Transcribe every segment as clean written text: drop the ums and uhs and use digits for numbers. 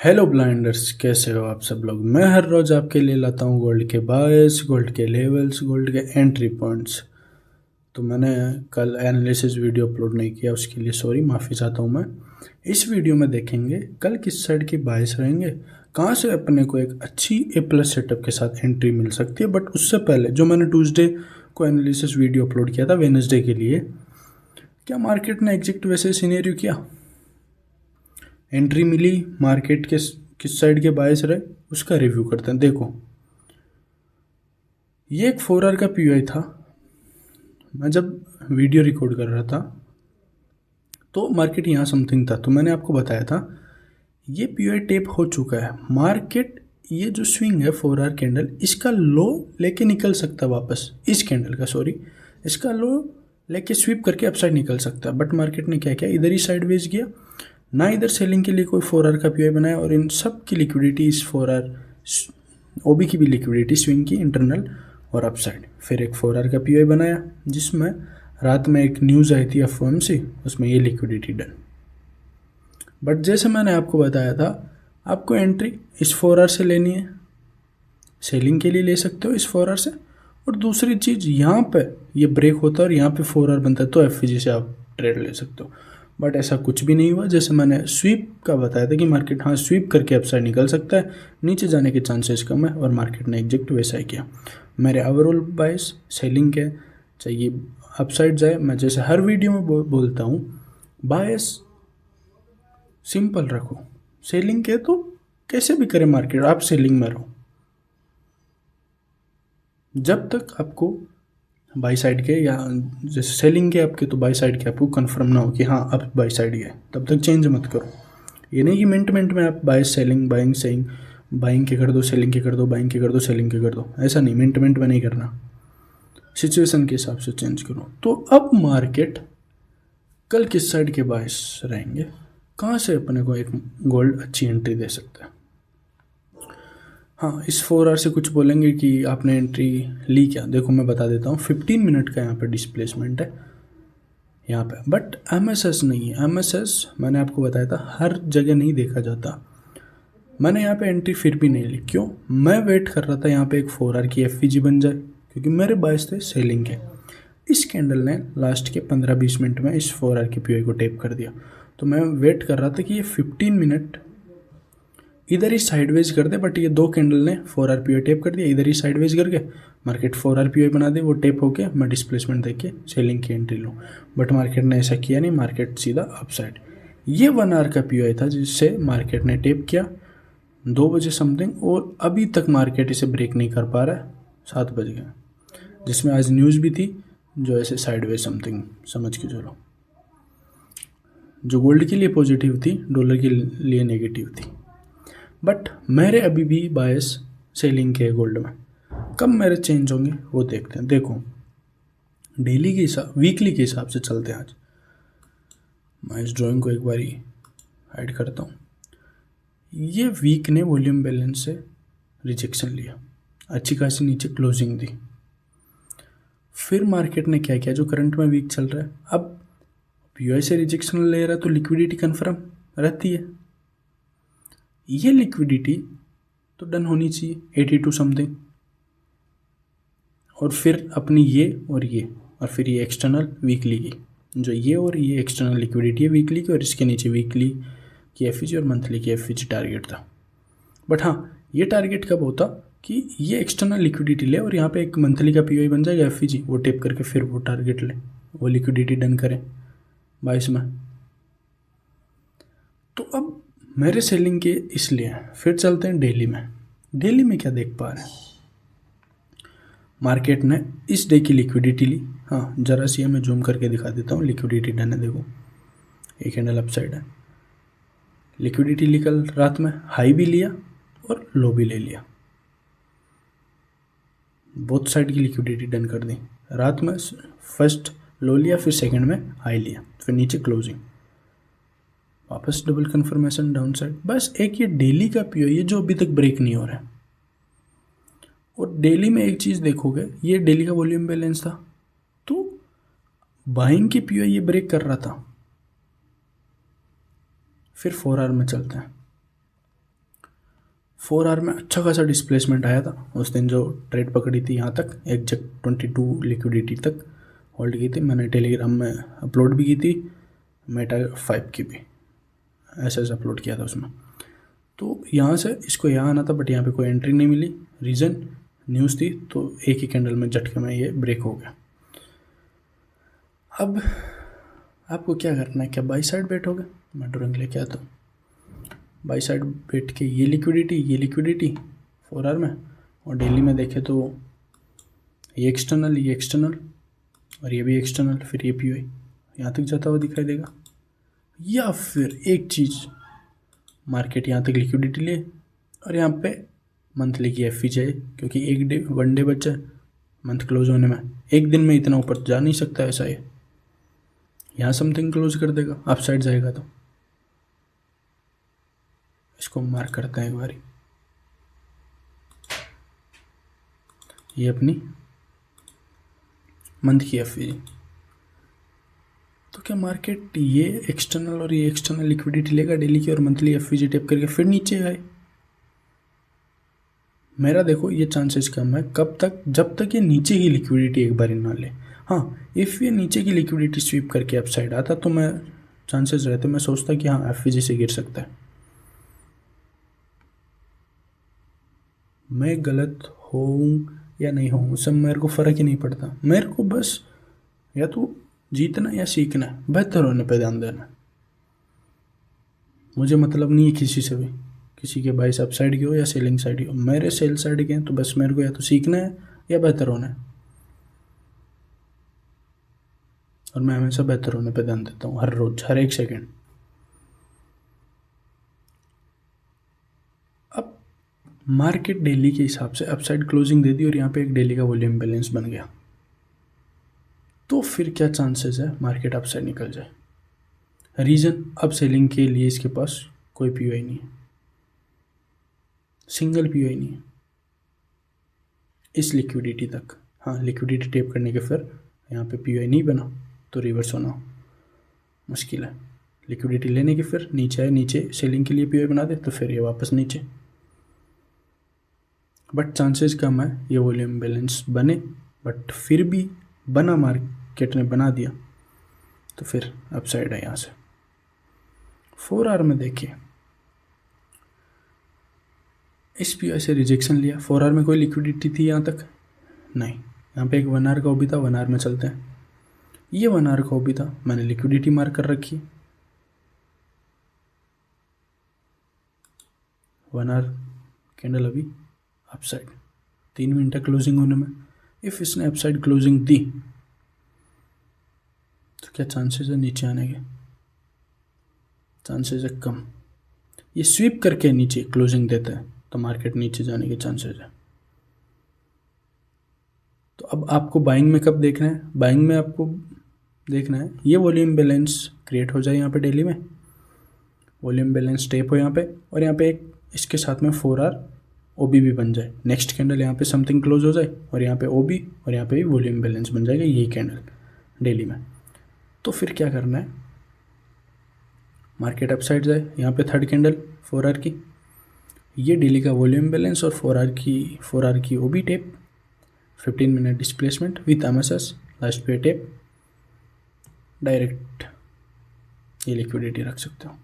Hello blinders, कैसे हो आप सब लोग। मैं हर रोज़ आपके लिए लाता हूँ गोल्ड के बायस, गोल्ड के लेवल्स, गोल्ड के एंट्री पॉइंट्स। तो मैंने कल एनालिसिस वीडियो अपलोड नहीं किया, उसके लिए सॉरी, माफ़ी चाहता हूँ मैं। इस वीडियो में देखेंगे कल किस साइड की बायस रहेंगे, कहाँ से अपने को एक अच्छी ए प्लस सेटअप के साथ एंट्री मिल सकती है। बट उससे पहले जो मैंने ट्यूसडे को एनालिसिस वीडियो अपलोड किया था वेडनेसडे के लिए, क्या मार्केट ने एग्जैक्ट वैसे सिनेरियो किया, एंट्री मिली, मार्केट के किस साइड के बायस रहे, उसका रिव्यू करते हैं। देखो, ये एक 4 आवर का पीओआई था। मैं जब वीडियो रिकॉर्ड कर रहा था तो मार्केट यहाँ समथिंग था, तो मैंने आपको बताया था ये पीओआई टेप हो चुका है। मार्केट ये जो स्विंग है 4 आवर कैंडल, इसका लो लेके निकल सकता है वापस, इस कैंडल का सॉरी, इसका लो लेके स्वीप करके अपसाइड निकल सकता है। बट मार्केट ने क्या किया, इधर ही साइडवेज गया, ना इधर सेलिंग के लिए कोई 4 आवर का पीओआई बनाया, और इन सब की लिक्विडिटी इस 4 आवर ओबी की भी लिक्विडिटी स्विंग की इंटरनल और अपसाइड। फिर एक 4 आवर का पीओआई बनाया जिसमें रात में एक न्यूज़ आई थी एफओएमसी, उसमें ये लिक्विडिटी डन। बट जैसे मैंने आपको बताया था, आपको एंट्री इस 4 आवर से लेनी है, सेलिंग के लिए ले सकते हो इस 4 आवर से। और दूसरी चीज़, यहाँ पे ये ब्रेक होता है और यहाँ पे 4 आवर बनता है, तो एफवीजी से आप ट्रेड ले सकते हो। बट ऐसा कुछ भी नहीं हुआ। जैसे मैंने स्वीप का बताया था कि मार्केट हाँ स्वीप करके अपसाइड निकल सकता है, नीचे जाने के चांसेस कम है, और मार्केट ने एग्जैक्ट वैसा ही किया। मेरे ओवरऑल बायस सेलिंग के, चाहिए अपसाइड जाए। मैं जैसे हर वीडियो में बोलता हूँ, बायस सिंपल रखो। सेलिंग के तो कैसे भी करे मार्केट, आप सेलिंग में रहो जब तक आपको बाई साइड के, या जैसे सेलिंग के आपके, तो बाई साइड के आपको कंफर्म ना हो कि हाँ अब बाई साइड गए, तब तक चेंज मत करो। ये नहीं कि मिनट में आप by selling buying saying, buying के कर दो सेलिंग के कर दो, बाइंग के कर दो सेलिंग के कर दो, ऐसा नहीं, मिनट में नहीं करना, सिचुएशन के हिसाब से चेंज करो। तो अब मार्केट कल किस साइड के बायस रहेंगे, कहाँ से अपने को एक गोल्ड अच्छी एंट्री दे सकता है। हाँ, इस 4 आवर से कुछ बोलेंगे कि आपने एंट्री ली क्या। देखो मैं बता देता हूँ, 15 मिनट का यहाँ पे डिस्प्लेसमेंट है यहाँ पे, बट एमएसएस नहीं है। एमएसएस मैंने आपको बताया था हर जगह नहीं देखा जाता। मैंने यहाँ पे एंट्री फिर भी नहीं ली, क्यों, मैं वेट कर रहा था यहाँ पे एक 4 आवर की एफवीजी बन जाए, क्योंकि मेरे बायस थे सेलिंग के। इस कैंडल ने लास्ट के 15-20 मिनट में इस 4 आवर की पीओआई को टेप कर दिया, तो मैं वेट कर रहा था कि ये 15 मिनट इधर ही साइडवेज कर दे। बट ये दो कैंडल ने 4 आवर पीओआई टेप कर दिया, इधर ही साइडवेज करके मार्केट 4 आवर पीओआई बना दे, वो टेप होके मैं डिस्प्लेसमेंट देख के सेलिंग की एंट्री लूँ। बट मार्केट ने ऐसा किया नहीं, मार्केट सीधा अपसाइड। ये 1 आवर का पीओआई था जिससे मार्केट ने टेप किया 2 बजे समथिंग, और अभी तक मार्केट इसे ब्रेक नहीं कर पा रहा है। 7 बज गए, जिसमें आज न्यूज़ भी थी जो ऐसे साइडवेज समथिंग समझ के चलो, जो गोल्ड के लिए पॉजिटिव थी, डॉलर के लिए नेगेटिव थी। बट मेरे अभी भी बायस सेलिंग के गोल्ड में। कब मेरे चेंज होंगे वो देखते हैं। देखो, डेली के हिसाब, वीकली के हिसाब से चलते हैं। आज मैं इस ड्राइंग को एक बारी हाइड करता हूँ। ये वीक ने वॉल्यूम बैलेंस से रिजेक्शन लिया, अच्छी खासी नीचे क्लोजिंग दी। फिर मार्केट ने क्या किया, जो करंट में वीक चल रहा है, अब पीओआई से रिजेक्शन ले रहा है तो लिक्विडिटी कन्फर्म रहती है। ये लिक्विडिटी तो डन होनी चाहिए 82 समथिंग, और फिर अपनी ये और ये, और फिर ये एक्सटर्नल वीकली की, जो ये और ये एक्सटर्नल लिक्विडिटी है वीकली की, और इसके नीचे वीकली की एफईजी और मंथली की एफईजी टारगेट था। बट हाँ, ये टारगेट कब होता कि ये एक्सटर्नल लिक्विडिटी ले और यहाँ पे एक मंथली का पीओआई बन जाएगा एफईजी, वो टेप करके फिर वो टारगेट ले, वो लिक्विडिटी डन करें 22 में। तो अब मेरे सेलिंग के इसलिए फिर चलते हैं डेली में। डेली में क्या देख पा रहे हैं, मार्केट ने इस डे की लिक्विडिटी ली। हाँ, जरा सी मैं जूम करके दिखा देता हूँ, लिक्विडिटी डन है। देखो, एक कैंडल अपसाइड है, लिक्विडिटी ली कल रात में, हाई भी लिया और लो भी ले लिया, बोथ साइड की लिक्विडिटी डन कर दी। रात में फर्स्ट लो लिया, फिर सेकंड में हाई लिया, फिर नीचे क्लोजिंग, वापस डबल कंफर्मेशन डाउन साइड। बस एक ये डेली का पीओआई है जो अभी तक ब्रेक नहीं हो रहा है। और डेली में एक चीज़ देखोगे, ये डेली का वॉल्यूम बैलेंस था, तो बाइंग की पीओआई ये ब्रेक कर रहा था। फिर 4 आवर में चलते हैं। 4 आवर में अच्छा खासा डिस्प्लेसमेंट आया था उस दिन, जो ट्रेड पकड़ी थी यहाँ तक एग्जैक्ट 22 लिक्विडिटी तक होल्ड की थी। मैंने टेलीग्राम में अपलोड भी की थी, मेटा 5 की भी ऐसे अपलोड किया था उसमें। तो यहाँ से इसको यहाँ आना था, बट यहाँ पे कोई एंट्री नहीं मिली। रीज़न न्यूज़ थी, तो एक ही कैंडल में झटके में ये ब्रेक हो गया। अब आपको क्या करना है, क्या बाई साइड बैठोगे? मैं ड्राइंग लेके आता हूँ। बाई साइड बैठ के ये लिक्विडिटी 4 आवर में, और डेली में देखें तो ये एक्सटर्नल और ये भी एक्सटर्नल, फिर ये पीओई यहाँ तक जाता हुआ दिखाई देगा। या फिर एक चीज़, मार्केट यहाँ तक लिक्विडिटी ले और यहाँ पे मंथली की एफ जाए, क्योंकि एक डे 1 डे बचा है मंथ क्लोज होने में। एक दिन में इतना ऊपर जा नहीं सकता ऐसा, ये यहाँ समथिंग क्लोज कर देगा, अप साइड जाएगा। तो इसको मार्क करते हैं एक बारी। ये अपनी मंथ की एफ। तो क्या मार्केट ये एक्सटर्नल और ये एक्सटर्नल लिक्विडिटी लेगा डेली की और मंथली एफ टेप करके फिर नीचे आए? मेरा देखो ये चांसेस कम है। कब तक? जब तक ये नीचे की लिक्विडिटी एक बार ना ले। हाँ, इफ़ ये नीचे की लिक्विडिटी स्वीप करके अप साइड आता तो मैं चांसेस रहते, मैं सोचता कि हाँ एफ से गिर सकता है। मैं गलत हूँ या नहीं हूँ, सब मेरे को फ़र्क ही नहीं पड़ता। मेरे को बस या तो जीतना या सीखना है, बेहतर होने पे ध्यान देना। मुझे मतलब नहीं है किसी से भी, किसी के बाइस अप साइड की हो या सेलिंग साइड की हो। मेरे सेल साइड के हैं, तो बस मेरे को या तो सीखना है या बेहतर होना है, और मैं हमेशा बेहतर होने पे ध्यान देता हूँ, हर रोज, हर एक सेकेंड। अब मार्केट डेली के हिसाब से अपसाइड क्लोजिंग दे दी और यहाँ पे एक डेली का वॉल्यूम बैलेंस बन गया, तो फिर क्या चांसेस है मार्केट अपसाइड निकल जाए? रीज़न, अब सेलिंग के लिए इसके पास कोई पीओआई नहीं है, सिंगल पीओआई नहीं है इस लिक्विडिटी तक। हाँ, लिक्विडिटी टेप करने के फिर यहाँ पे पीओआई नहीं बना तो रिवर्स होना मुश्किल है। लिक्विडिटी लेने के फिर नीचे आए, नीचे सेलिंग के लिए पीओआई बना दे तो फिर ये वापस नीचे। बट चांसेस कम है ये वॉल्यूम बैलेंस बने, बट फिर भी बना, मार्केट ने बना दिया तो फिर अपसाइड है यहाँ से। 4 आवर में देखिए, इस पीओआई से रिजेक्शन लिया। 4 आवर में कोई लिक्विडिटी थी यहाँ तक? नहीं। यहाँ पे एक 1 आवर का ओबी था, 1 आवर में चलते हैं। ये 1 आवर का ओबी था, मैंने लिक्विडिटी मार्क कर रखी। 1 आवर कैंडल अभी अपसाइड, 3 मिनट क्लोजिंग होने में। इफ इसने अपसाइड क्लोजिंग दी तो क्या चांसेस है नीचे आने के? चांसेस है कम। ये स्वीप करके नीचे क्लोजिंग देता है तो मार्केट नीचे जाने के चांसेस है। तो अब आपको बाइंग में कब देखना है? बाइंग में आपको देखना है ये वॉल्यूम बैलेंस क्रिएट हो जाए यहाँ पे डेली में, वॉल्यूम बैलेंस टेप हो यहाँ पे, और यहाँ पे एक इसके साथ में 4 आवर ओबी भी बन जाए। नेक्स्ट कैंडल यहाँ पे समथिंग क्लोज हो जाए और यहाँ पे ओबी और यहाँ पे भी वॉल्यूम बैलेंस बन जाएगा, यही कैंडल डेली में। तो फिर क्या करना है, मार्केट अपसाइड जाए, यहाँ पे थर्ड कैंडल 4 आवर की, ये डेली का वॉल्यूम बैलेंस और 4 आवर की OB tape, 15 minute displacement with MSS, last पे टेप, डायरेक्ट ये लिक्विडिटी रख सकते हो।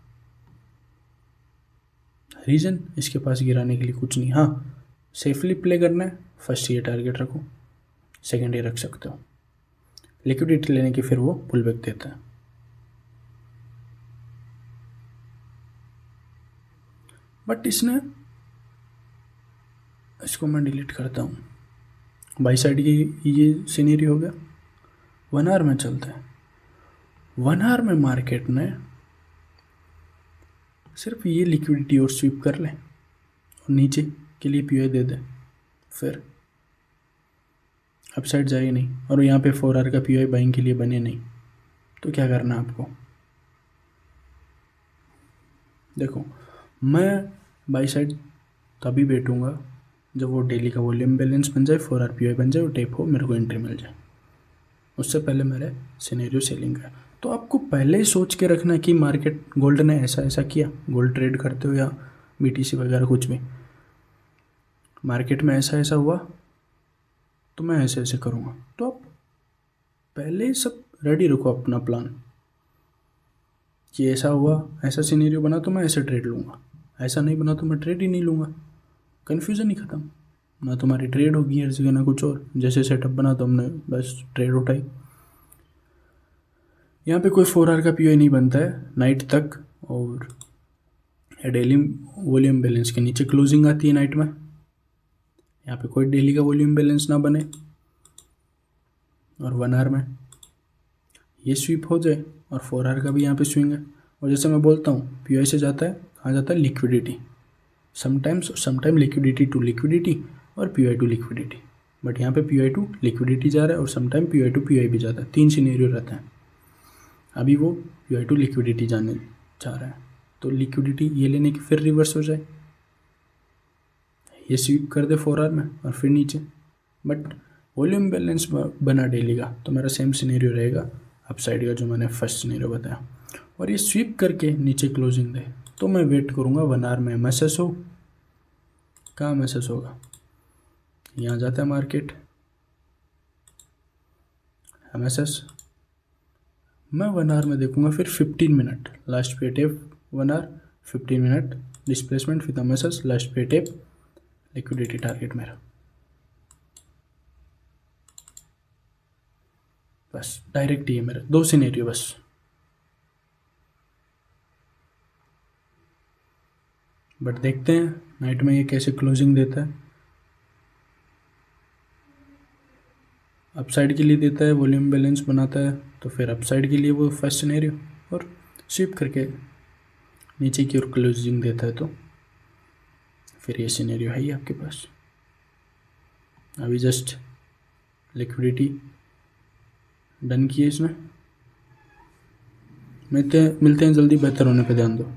रीज़न, इसके पास गिराने के लिए कुछ नहीं। हाँ, सेफली प्ले करना है, फर्स्ट ये टारगेट रखो, सेकंड ये रख सकते हो। लिक्विडिटी लेने की फिर वो पुल बैक देता है। बट इसको मैं डिलीट करता हूँ। बाई साइड की ये सीनरी हो गया। 1 आवर में चलते हैं। 1 आवर में मार्केट ने सिर्फ ये लिक्विडिटी और स्वीप कर ले और नीचे के लिए पीओआई दे दे, फिर अपसाइड जाए नहीं, और यहाँ पे 4 आवर का पीओआई बाइंग के लिए बने नहीं, तो क्या करना है आपको? देखो, मैं बाई साइड तभी बैठूंगा जब वो डेली का वॉल्यूम बैलेंस बन जाए, 4 आवर पीओआई बन जाए और टेप हो, मेरे को एंट्री मिल जाए। उससे पहले मेरे सिनेरियो सेलिंग है। तो आपको पहले ही सोच के रखना है कि मार्केट, गोल्ड ने ऐसा ऐसा किया, गोल्ड ट्रेड करते हो या बीटीसी वगैरह कुछ भी, मार्केट में ऐसा ऐसा हुआ तो मैं ऐसे ऐसे करूँगा। तो आप पहले ही सब रेडी रखो अपना प्लान कि ऐसा हुआ, ऐसा सिनेरियो बना तो मैं ऐसे ट्रेड लूँगा, ऐसा नहीं बना तो मैं ट्रेड ही नहीं लूँगा। कन्फ्यूज़न ही ख़त्म, ना तुम्हारी ट्रेड होगी हर जगह ना कुछ और। जैसे सेटअप बना तो हमने बस ट्रेड उठाई। यहाँ पे कोई 4 आवर का पीओ नहीं बनता है नाइट तक, और डेली वॉल्यूम बैलेंस के नीचे क्लोजिंग आती है नाइट में। यहाँ पे कोई डेली का वॉल्यूम बैलेंस ना बने, और 1 आवर में ये स्वीप हो जाए, और 4 आवर का भी यहाँ पे स्विंग है। और जैसे मैं बोलता हूँ पीओ से जाता है, कहाँ जाता है, liquidity, sometime liquidity to liquidity और पीओ टू लिक्विडिटी। बट यहाँ पे पीओ टू लिक्विडिटी जा रहा है और समटाइम पीओ टू पीओ भी जाता है। 3 सिनेरियो रहते हैं। अभी वो पीओ टू लिक्विडिटी जाने जा रहा है, तो लिक्विडिटी ये लेने की फिर रिवर्स हो जाए, ये स्वीप कर दे 4 आवर में और फिर नीचे। बट वॉल्यूम बैलेंस बना डेली का तो मेरा सेम सिनेरियो रहेगा अपसाइड का जो मैंने फर्स्ट सिनेरियो बताया। और ये स्वीप करके नीचे क्लोजिंग दे तो मैं वेट करूँगा 1 आवर में एमएसएस हो। कहाँ एमएसएस होगा, यहाँ जाता है मार्केट एमएसएस, मैं 1 आवर में देखूँगा। फिर 15 मिनट लास्ट पे tap 1 hour, 15 minute displacement with MSS, last पे टेप लिक्विडिटी टारगेट मेरा। बस डायरेक्ट ही है मेरा 2 सिनेरियो बस। बट देखते हैं नाइट में ये कैसे क्लोजिंग देता है। अपसाइड के लिए देता है, वॉल्यूम बैलेंस बनाता है, तो फिर अपसाइड के लिए वो फर्स्ट सिनेरियो, और स्वीप करके नीचे की ओर क्लोजिंग देता है तो फिर ये सिनेरियो है ही आपके पास। अभी जस्ट लिक्विडिटी डन की है इसने। मिलते हैं जल्दी, बेहतर होने पे ध्यान दो।